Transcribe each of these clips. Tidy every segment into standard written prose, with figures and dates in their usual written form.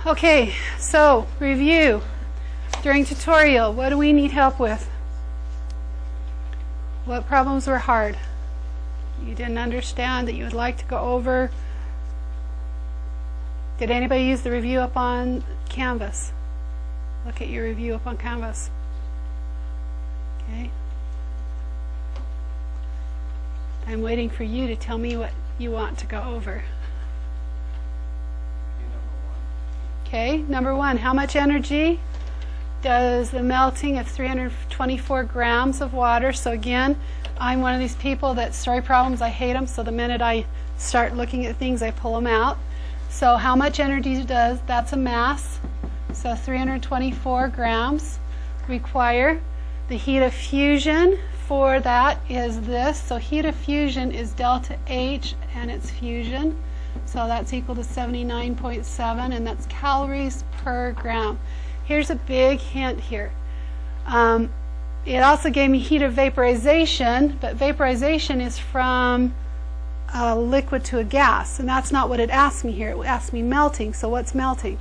Okay, so review. During tutorial, what do we need help with? What problems were hard? You didn't understand that you would like to go over? Did anybody use the review up on Canvas? Look at your review up on Canvas. Okay. I'm waiting for you to tell me what you want to go over. Okay, number one, how much energy does the melting of 324 grams of water? So again, I'm one of these people that story problems, I hate them, so the minute I start looking at things, I pull them out. So how much energy does, that's a mass, so 324 grams require. The heat of fusion for that is this, so heat of fusion is delta H and its fusion. So that's equal to 79.7, and that's calories per gram. Here's a big hint here. It also gave me heat of vaporization, but vaporization is from a liquid to a gas, and that's not what it asked me here. It asked me melting. So what's melting?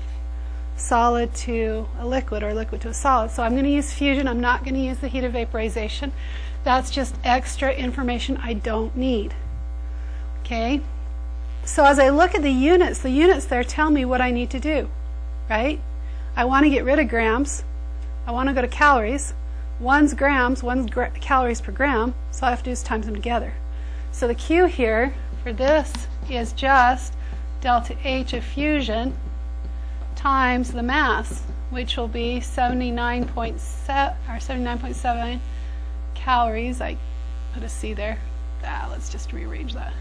Solid to a liquid, or liquid to a solid. So I'm going to use fusion. I'm not going to use the heat of vaporization. That's just extra information I don't need. Okay? So as I look at the units there tell me what I need to do, right? I want to get rid of grams. I want to go to calories. One's grams, one's calories per gram, so all I have to do is times them together. So the Q here for this is just delta H of fusion times the mass, which will be 79.7 calories. I put a C there. Let's just rearrange that.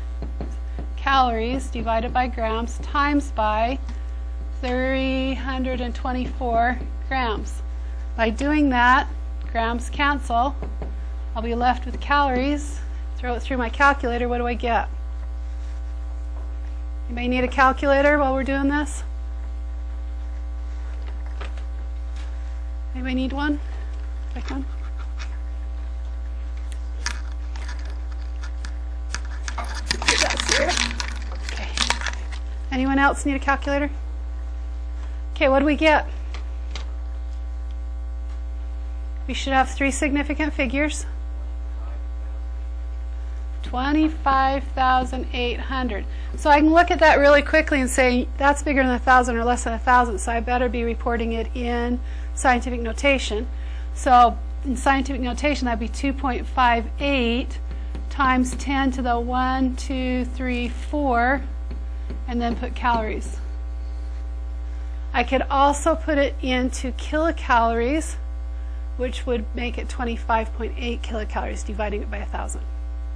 Calories divided by grams times by 324 grams. By doing that, grams cancel. I'll be left with calories. Throw it through my calculator. What do I get? Anybody need a calculator while we're doing this? Anybody need one? Take one. That's here. Okay. Anyone else need a calculator? Okay, what do we get? We should have three significant figures. 25,800. So I can look at that really quickly and say that's bigger than 1,000 or less than 1,000, so I better be reporting it in scientific notation. So in scientific notation, that'd be 2.58 times 10 to the 1, 2, 3, 4, and then put calories. I could also put it into kilocalories, which would make it 25.8 kilocalories, dividing it by 1,000.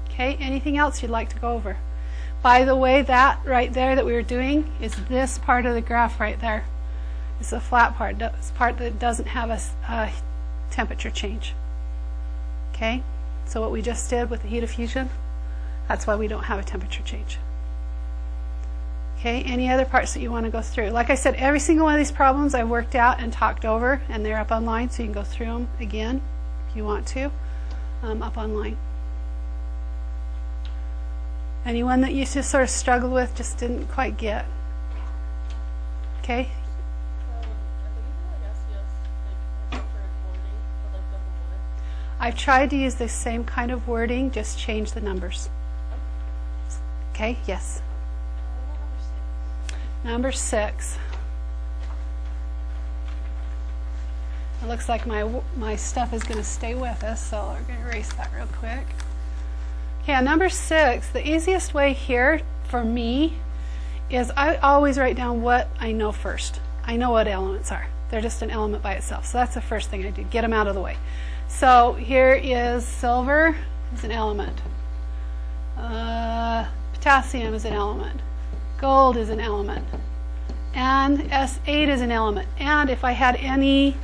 Okay, anything else you'd like to go over? By the way, that right there that we were doing is this part of the graph right there. It's a flat part. It's part that doesn't have a temperature change. Okay, so what we just did with the heat of fusion, that's why we don't have a temperature change. Okay, any other parts that you want to go through? Like I said, every single one of these problems I worked out and talked over, and they're up online, so you can go through them again if you want to, up online. Anyone that you just sort of struggled with, just didn't quite get? Okay? I've tried to use the same kind of wording, just change the numbers. Okay, yes. Number 6. It looks like my stuff is going to stay with us, so we're going to erase that real quick. Okay, number 6, the easiest way here for me is I always write down what I know first. I know what elements are. They're just an element by itself. So that's the first thing I do, get them out of the way. So here is silver is an element. Potassium is an element. Gold is an element. And S8 is an element. And if I had any,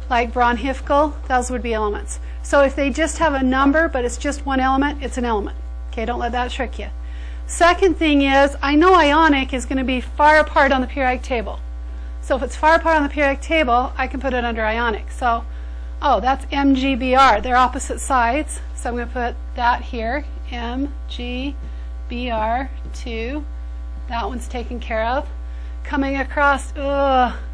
like Braunhifkel, those would be elements. So if they just have a number, but it's just one element, it's an element. Okay, don't let that trick you. Second thing is, I know ionic is going to be far apart on the periodic table. So if it's far apart on the periodic table, I can put it under ionic. So, oh, that's MgBr. They're opposite sides. So I'm going to put that here, MgBr2. That one's taken care of. coming across,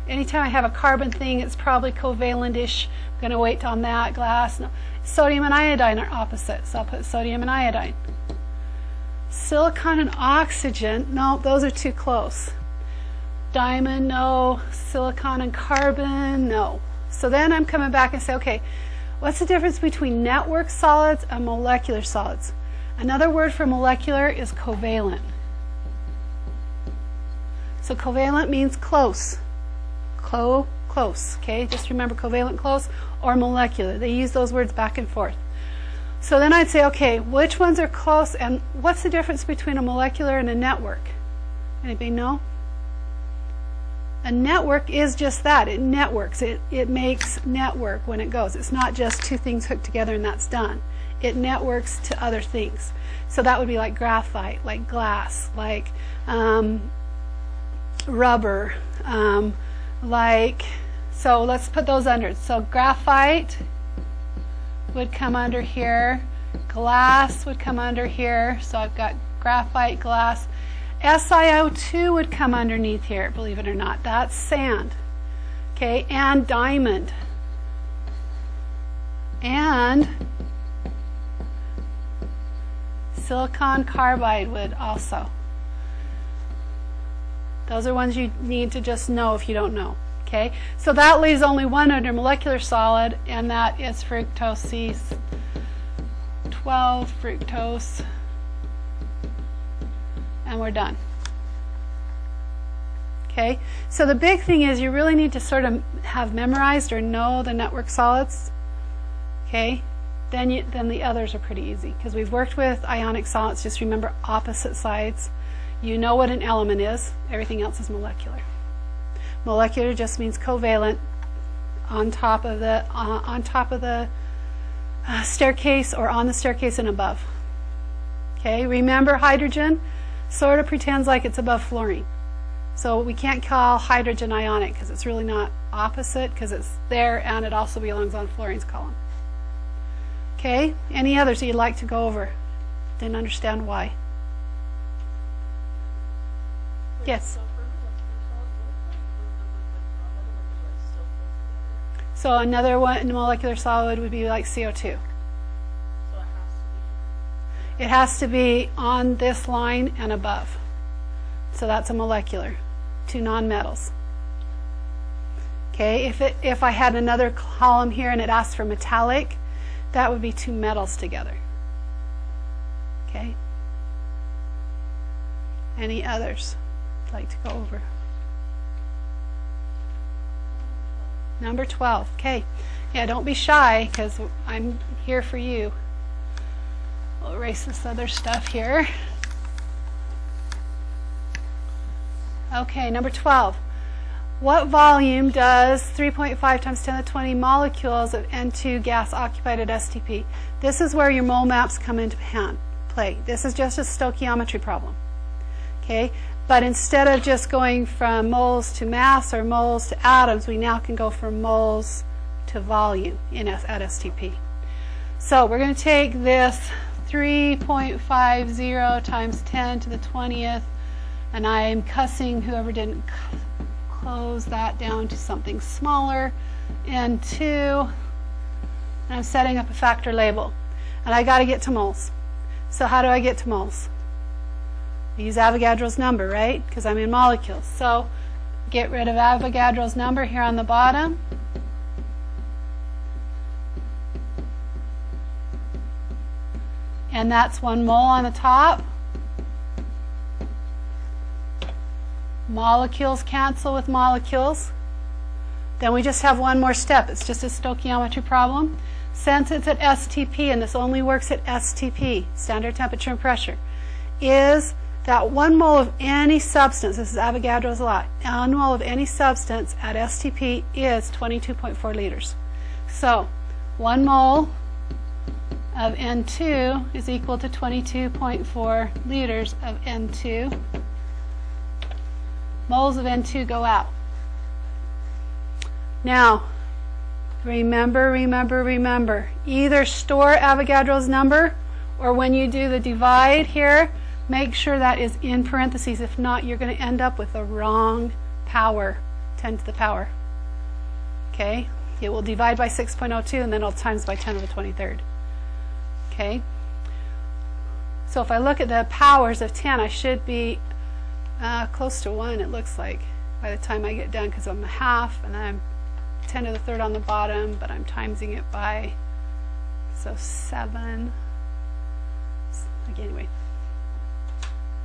anytime I have a carbon thing, it's probably covalent-ish. I'm going to wait on that. Glass. No. Sodium and iodine are opposite, so I'll put sodium and iodine. Silicon and oxygen, no, those are too close. Diamond, no. Silicon and carbon, no. So then I'm coming back and say, okay, what's the difference between network solids and molecular solids? Another word for molecular is covalent. So covalent means close. Close, okay? Just remember covalent, close, or molecular. They use those words back and forth. So then I'd say, okay, which ones are close, and what's the difference between a molecular and a network? Anybody know? A network is just that. It networks. It makes network when it goes. It's not just two things hooked together and that's done. It networks to other things. So that would be like graphite, like glass, like rubber, so let's put those under. So graphite would come under here. Glass would come under here. So I've got graphite, glass. SiO2 would come underneath here, believe it or not. That's sand. Okay, and diamond. And silicon carbide would also. Those are ones you need to just know if you don't know. Okay, so that leaves only one under molecular solid, and that is fructose, C12 fructose, and we're done. Okay, so the big thing is you really need to sort of have memorized or know the network solids. Okay, then the others are pretty easy because we've worked with ionic solids. Just remember opposite sides. You know what an element is. Everything else is molecular. Molecular just means covalent on top of the staircase or on the staircase and above. Okay, remember hydrogen sort of pretends like it's above fluorine. So we can't call hydrogen ionic because it's really not opposite because it's there and it also belongs on fluorine's column. Okay, any others that you'd like to go over? Didn't understand why. Yes. So another one, molecular solid would be like CO2. It has to be on this line and above. So that's a molecular, two nonmetals. Okay, if I had another column here and it asked for metallic, that would be two metals together. Okay. Any others I'd like to go over? Number 12. Okay. Yeah, don't be shy because I'm here for you. We'll erase this other stuff here. Okay, number 12. What volume does 3.5 times 10 to the 20 molecules of N2 gas occupied at STP? This is where your mole maps come into play. This is just a stoichiometry problem. Okay, but instead of just going from moles to mass or moles to atoms, we now can go from moles to volume at STP. So we're going to take this 3.50 times 10 to the 20th, and I'm cussing whoever didn't close that down to something smaller, N2, and I'm setting up a factor label. And I got to get to moles. So how do I get to moles? I use Avogadro's number, right? Because I'm in molecules. So get rid of Avogadro's number here on the bottom. And that's 1 mole on the top. Molecules cancel with molecules. Then we just have one more step. It's just a stoichiometry problem. Since it's at STP, and this only works at STP, standard temperature and pressure, is that 1 mole of any substance, this is Avogadro's law, 1 mole of any substance at STP is 22.4 liters. So 1 mole of N2 is equal to 22.4 liters of N2. Moles of N2 go out. Now, remember, either store Avogadro's number, or when you do the divide here, make sure that is in parentheses. If not, you're going to end up with the wrong power, 10 to the power. Okay? It will divide by 6.02 and then it'll times by 10 to the 23rd. Okay? So if I look at the powers of 10, I should be close to 1, it looks like, by the time I get done, because I'm a half, and then I'm 10 to the 3rd on the bottom, but I'm timesing it by, so 7. Okay, anyway.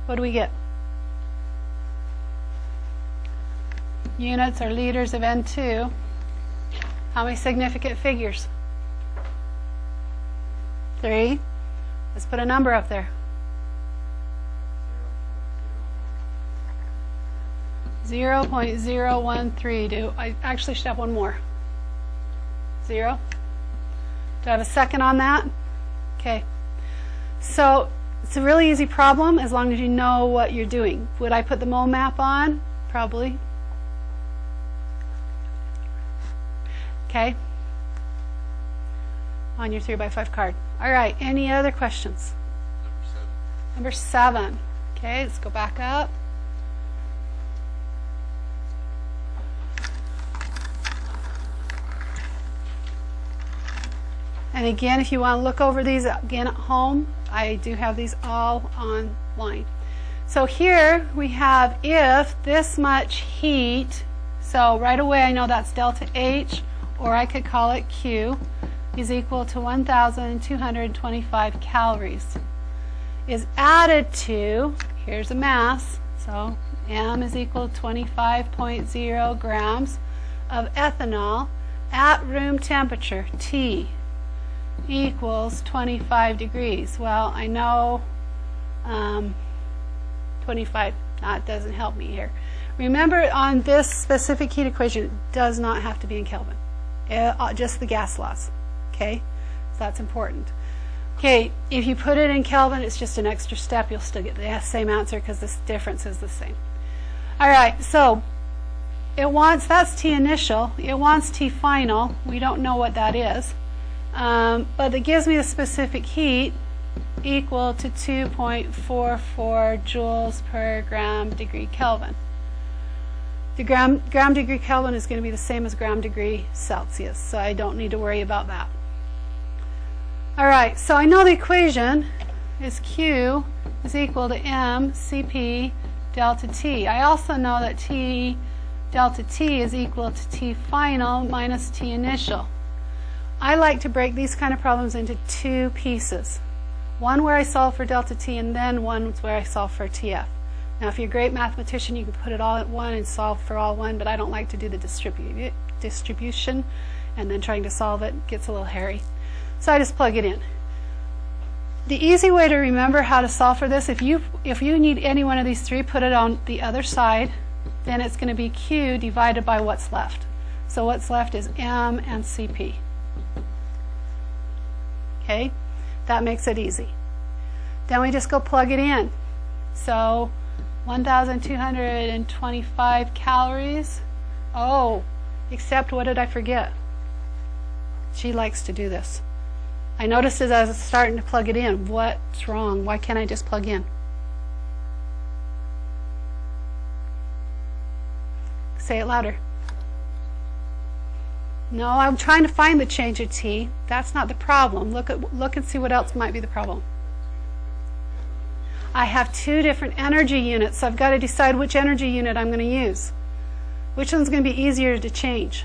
What do we get? Units or liters of N2. How many significant figures? 3. Let's put a number up there. 0.013. I actually should have one more. 0. Do I have a second on that? Okay. So it's a really easy problem as long as you know what you're doing. Would I put the mole map on? Probably. Okay. On your 3x5 card. All right. Any other questions? Number 7. Okay, let's go back up. And again, if you want to look over these again at home, I do have these all online. So here we have if this much heat, so right away I know that's delta H, or I could call it Q, is equal to 1,225 calories, is added to, here's a mass, so M is equal to 25.0 grams of ethanol at room temperature, T, equals 25 degrees. Well, I know 25, that doesn't help me here. Remember, on this specific heat equation, it does not have to be in Kelvin. Just the gas laws. Okay? So that's important. Okay, if you put it in Kelvin, it's just an extra step. You'll still get the same answer because the difference is the same. All right, so it wants, that's T initial. It wants T final. We don't know what that is. But it gives me the specific heat equal to 2.44 joules per gram degree Kelvin. The gram degree Kelvin is going to be the same as gram degree Celsius, so I don't need to worry about that. All right, so I know the equation is Q is equal to M Cp delta T. I also know that T delta T is equal to T final minus T initial. I like to break these kind of problems into 2 pieces. One where I solve for delta T, and then one where I solve for TF. Now, if you're a great mathematician, you can put it all at one and solve for all one, but I don't like to do the distribution, and then trying to solve it gets a little hairy. So I just plug it in. The easy way to remember how to solve for this, if you need any one of these 3, put it on the other side, then it's going to be Q divided by what's left. So what's left is M and Cp. Okay, that makes it easy. Then we just go plug it in. So 1,225 calories. Oh, except what did I forget? She likes to do this. I noticed as I was starting to plug it in. What's wrong? Why can't I just plug in? Say it louder. No, I'm trying to find the change of T. That's not the problem. Look and see what else might be the problem. I have 2 different energy units, so I've got to decide which energy unit I'm going to use. Which one's going to be easier to change?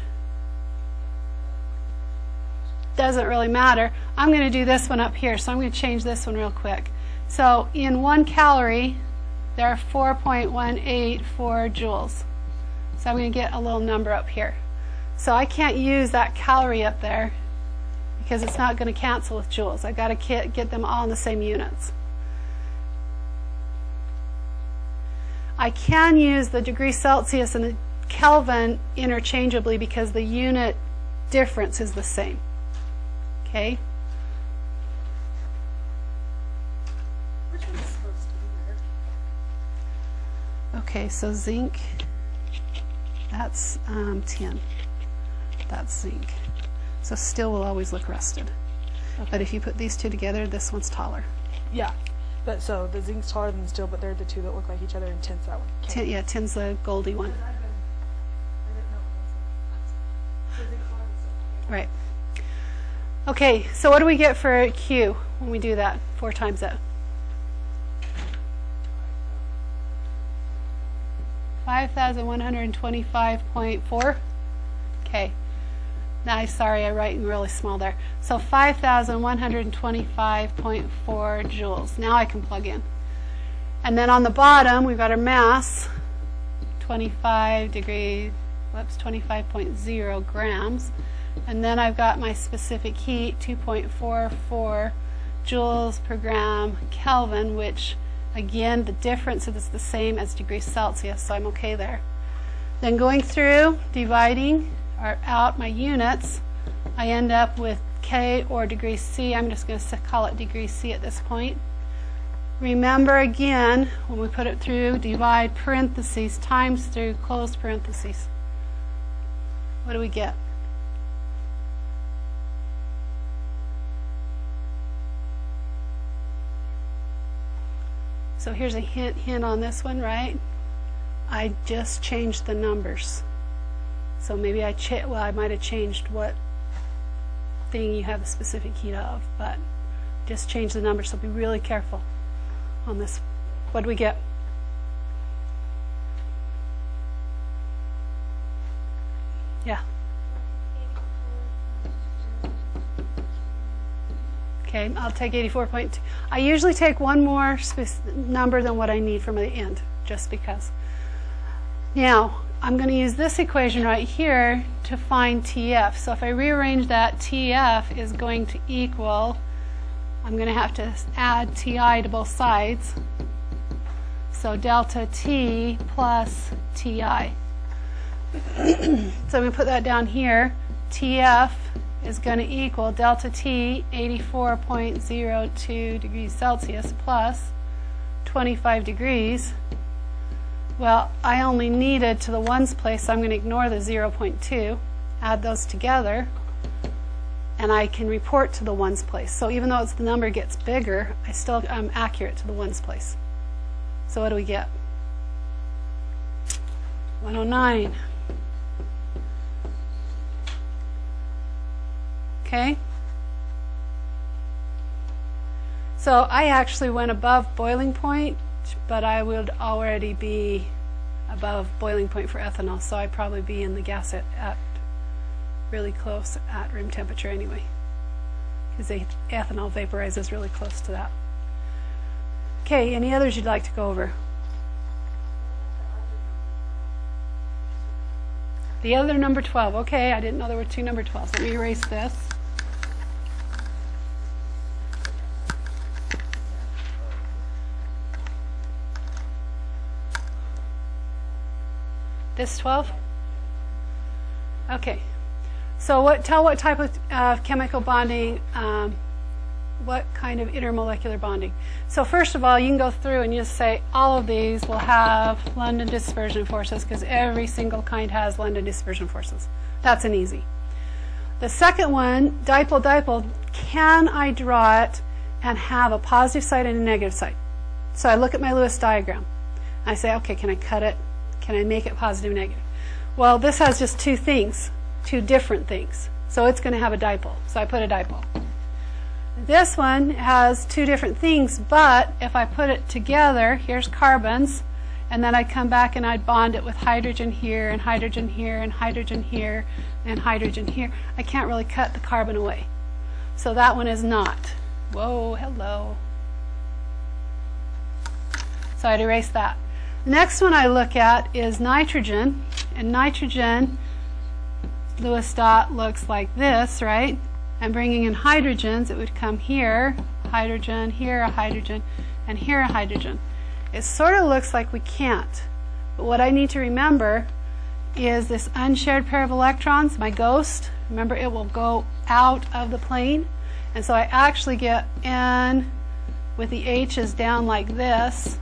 Doesn't really matter. I'm going to do this one up here, so I'm going to change this one real quick. So in 1 calorie, there are 4.184 joules. So I'm going to get a little number up here. So I can't use that calorie up there because it's not going to cancel with joules. I've got to get them all in the same units. I can use the degree Celsius and the Kelvin interchangeably because the unit difference is the same. Okay? Which one's supposed to be there? Okay, so zinc, that's tin. That's zinc. So steel will always look rusted. Okay. But if you put these 2 together, this one's taller. Yeah. But so the zinc's taller than the steel, but they're the 2 that look like each other, and tin's that one. Okay. Yeah, tin's the goldy one. Right. Okay, so what do we get for Q when we do that? 4 times that. 5,125.4. Okay. Now, sorry, I write in really small there. So 5,125.4 joules. Now I can plug in. And then on the bottom, we've got our mass, 25.0 grams. And then I've got my specific heat, 2.44 joules per gram Kelvin, which, again, the difference is the same as degrees Celsius, so I'm okay there. Then going through, dividing out my units, I end up with K or degrees C. I'm just going to call it degrees C at this point. Remember again, when we put it through, divide parentheses times through closed parentheses. What do we get? So here's a hint on this one, right? I just changed the numbers. So maybe I might have changed what thing you have the specific heat of, but just change the numbers, so be really careful on this. What do we get? Yeah. Okay, I'll take 84.2. I usually take one more number than what I need from the end, just because. Now, I'm going to use this equation right here to find TF. So if I rearrange that, TF is going to equal, I'm going to have to add TI to both sides. So delta T plus TI. So I'm going to put that down here. TF is going to equal delta T, 84.02 degrees Celsius plus 25 degrees. Well, I only needed to the ones place, so I'm going to ignore the 0.2, add those together, and I can report to the ones place. So even though the number gets bigger, I'm accurate to the ones place. So what do we get? 109. Okay? So I actually went above boiling point, but I would already be above boiling point for ethanol, so I'd probably be in the gas at really close at room temperature anyway, because the ethanol vaporizes really close to that. Okay, any others you'd like to go over? The other number 12. Okay, I didn't know there were 2 number 12s. Let me erase this. This 12? Okay. So tell what type of chemical bonding, what kind of intermolecular bonding. So first of all, you can go through and just say all of these will have London dispersion forces, because every single kind has London dispersion forces. That's an easy. The second one, dipole-dipole, can I draw it and have a positive side and a negative side? So I look at my Lewis diagram. I say, okay, can I cut it? Can I make it positive, negative? Well, this has just 2 things, 2 different things. So it's going to have a dipole. So I put a dipole. This one has 2 different things, but if I put it together, here's carbons, and then I'd come back and I'd bond it with hydrogen here, and hydrogen here, and hydrogen here, and hydrogen here. I can't really cut the carbon away. So that one is not. Whoa, hello. So I'd erase that. The next one I look at is nitrogen, and nitrogen, Lewis dot looks like this, right? And bringing in hydrogens, it would come here, hydrogen, here a hydrogen, and here a hydrogen. It sort of looks like we can't, but what I need to remember is this unshared pair of electrons, my ghost, remember it will go out of the plane, and so I actually get N with the H's down like this,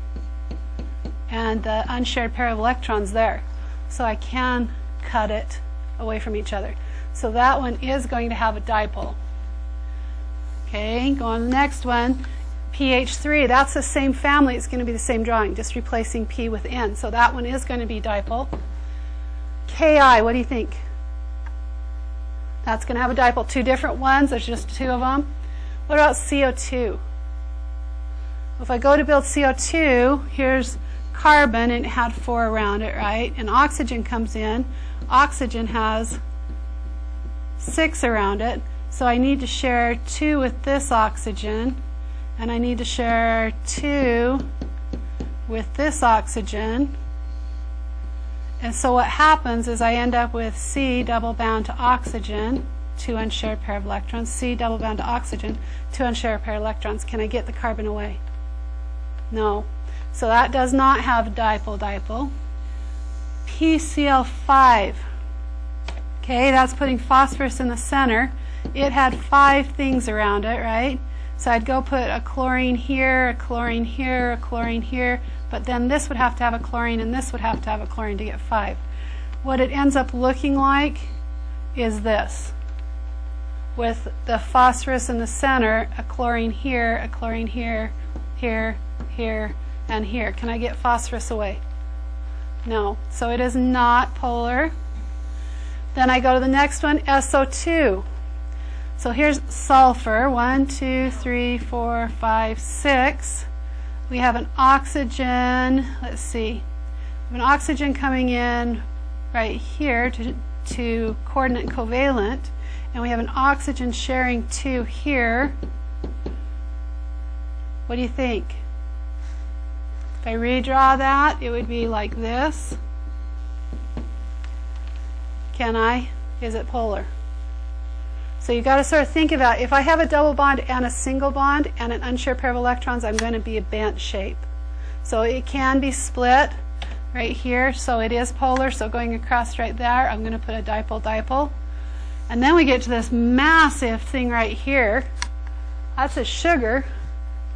and the unshared pair of electrons there. So I can cut it away from each other. So that one is going to have a dipole. Okay, go on to the next one. PH3, that's the same family. It's going to be the same drawing, just replacing P with N. So that one is going to be dipole. Ki, what do you think? That's going to have a dipole. Two different ones. There's just two of them. What about CO2? If I go to build CO2, here's carbon, and it had 4 around it, right? And oxygen comes in. Oxygen has 6 around it. So I need to share 2 with this oxygen, and I need to share 2 with this oxygen. And so what happens is I end up with C double bound to oxygen, 2 unshared pair of electrons, C double bound to oxygen, 2 unshared pair of electrons. Can I get the carbon away? No. So that does not have dipole-dipole. PCl5. Okay, that's putting phosphorus in the center. It had 5 things around it, right? So I'd go put a chlorine here, a chlorine here, a chlorine here, but then this would have to have a chlorine and this would have to have a chlorine to get 5. What it ends up looking like is this. With the phosphorus in the center, a chlorine here, a chlorine here, here, here, and here. Can I get phosphorus away? No. So it is not polar. Then I go to the next one, SO2. So here's sulfur, 1, 2, 3, 4, 5, 6. We have an oxygen, let's see, we have an oxygen coming in right here to coordinate covalent, and we have an oxygen sharing 2 here. What do you think? If I redraw that, it would be like this. Can I? Is it polar? So you've got to sort of think about, if I have a double bond and a single bond and an unshared pair of electrons, I'm going to be a bent shape. So it can be split right here, so it is polar. So going across right there, I'm going to put a dipole-dipole. And then we get to this massive thing right here. That's a sugar.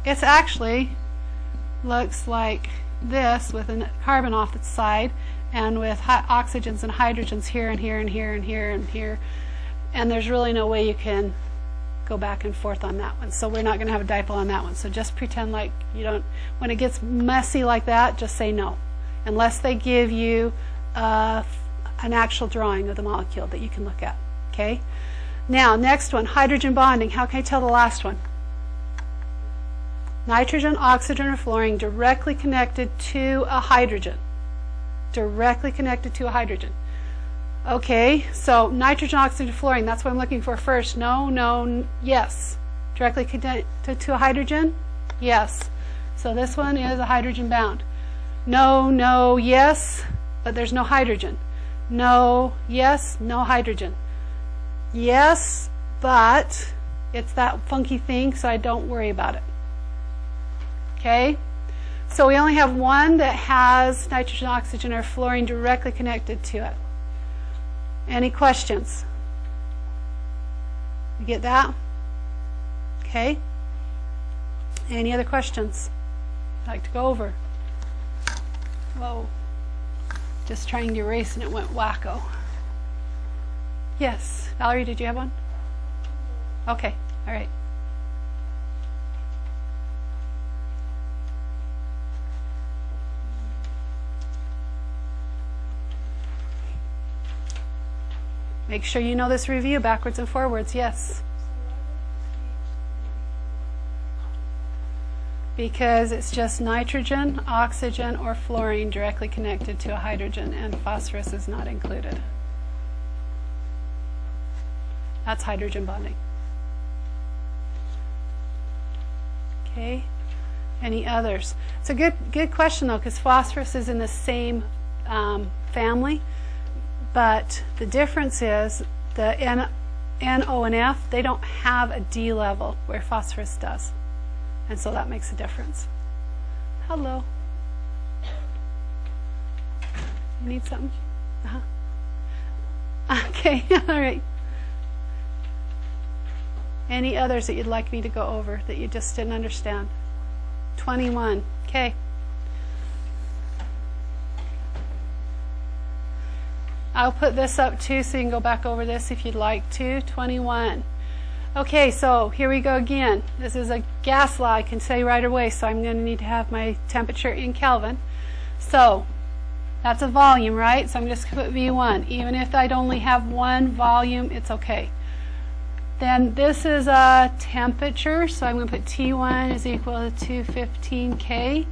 It's actually looks like this with a carbon off its side and with oxygens and hydrogens here and here and here and here and here. And there's really no way you can go back and forth on that one. So we're not going to have a dipole on that one. So just pretend like you don't, when it gets messy like that, just say no. Unless they give you an actual drawing of the molecule that you can look at. Okay? Now, next one, hydrogen bonding. How can I tell the last one? Nitrogen, oxygen, or fluorine directly connected to a hydrogen. Directly connected to a hydrogen. Okay, so nitrogen, oxygen, fluorine, that's what I'm looking for first. No, no, yes. Directly connected to a hydrogen? Yes. So this one is a hydrogen bound. No, no, yes, but there's no hydrogen. No, yes, no hydrogen. Yes, but it's that funky thing, so I don't worry about it. Okay? So we only have one that has nitrogen, oxygen, or fluorine directly connected to it. Any questions? You get that? Okay. Any other questions I'd like to go over? Whoa. Just trying to erase and it went wacko. Yes. Valerie, did you have one? Okay. All right. Make sure you know this review backwards and forwards. Yes. Because it's just nitrogen, oxygen, or fluorine directly connected to a hydrogen, and phosphorus is not included. That's hydrogen bonding. Okay. Any others? It's a good question though, because phosphorus is in the same family. But the difference is the NO and F, they don't have a D level where phosphorus does. And so that makes a difference. Hello. You need something? Okay, all right. Any others that you'd like me to go over that you just didn't understand? 21. Okay. I'll put this up too so you can go back over this if you'd like to. 21. Okay, so here we go again. This is a gas law I can say right away, so I'm going to need to have my temperature in Kelvin. So that's a volume, right? So I'm just going to put V1. Even if I'd only have one volume, it's okay. Then this is a temperature, so I'm going to put T1 is equal to 215 K.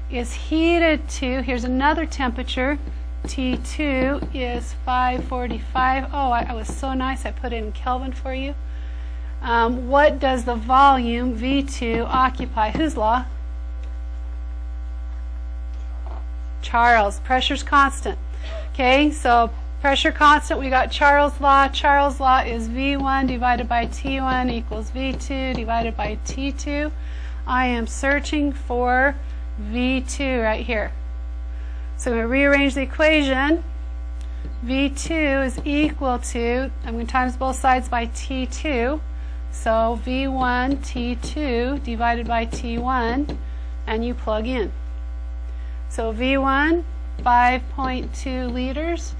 Is heated to, here's another temperature, T2 is 545. Oh, I was so nice, I put it in Kelvin for you. What does the volume, V2, occupy? Whose law? Charles. Pressure's constant. Okay, so pressure constant, we got Charles' law. Charles' law is V1 divided by T1 equals V2 divided by T2. I am searching for V2 right here. So I'm going to rearrange the equation. V2 is equal to, I'm going to times both sides by T2. So V1 T2 divided by T1, and you plug in. So V1, 5.2 liters.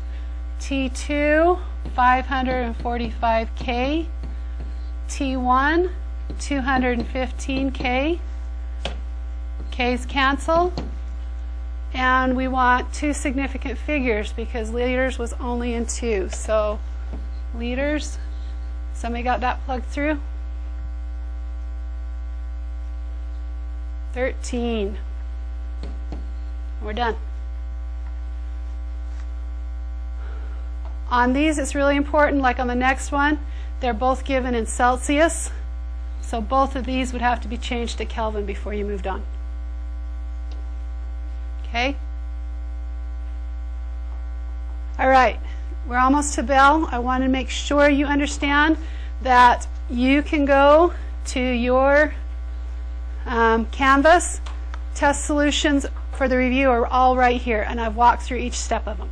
T2, 545 K. T1, 215 K. K's cancel. And we want two significant figures because liters was only in 2. So liters, somebody got that plugged through? 13. We're done. On these, it's really important, like on the next one, they're both given in Celsius. So both of these would have to be changed to Kelvin before you moved on. Okay? All right, we're almost to bell. I want to make sure you understand that you can go to your Canvas. Test solutions for the review are all right here, and I've walked through each step of them.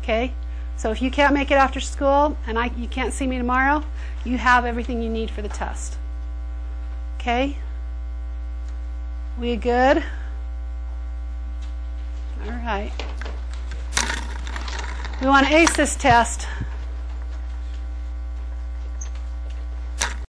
Okay? So if you can't make it after school and you can't see me tomorrow, you have everything you need for the test. Okay? We good? All right. We want to ace this test.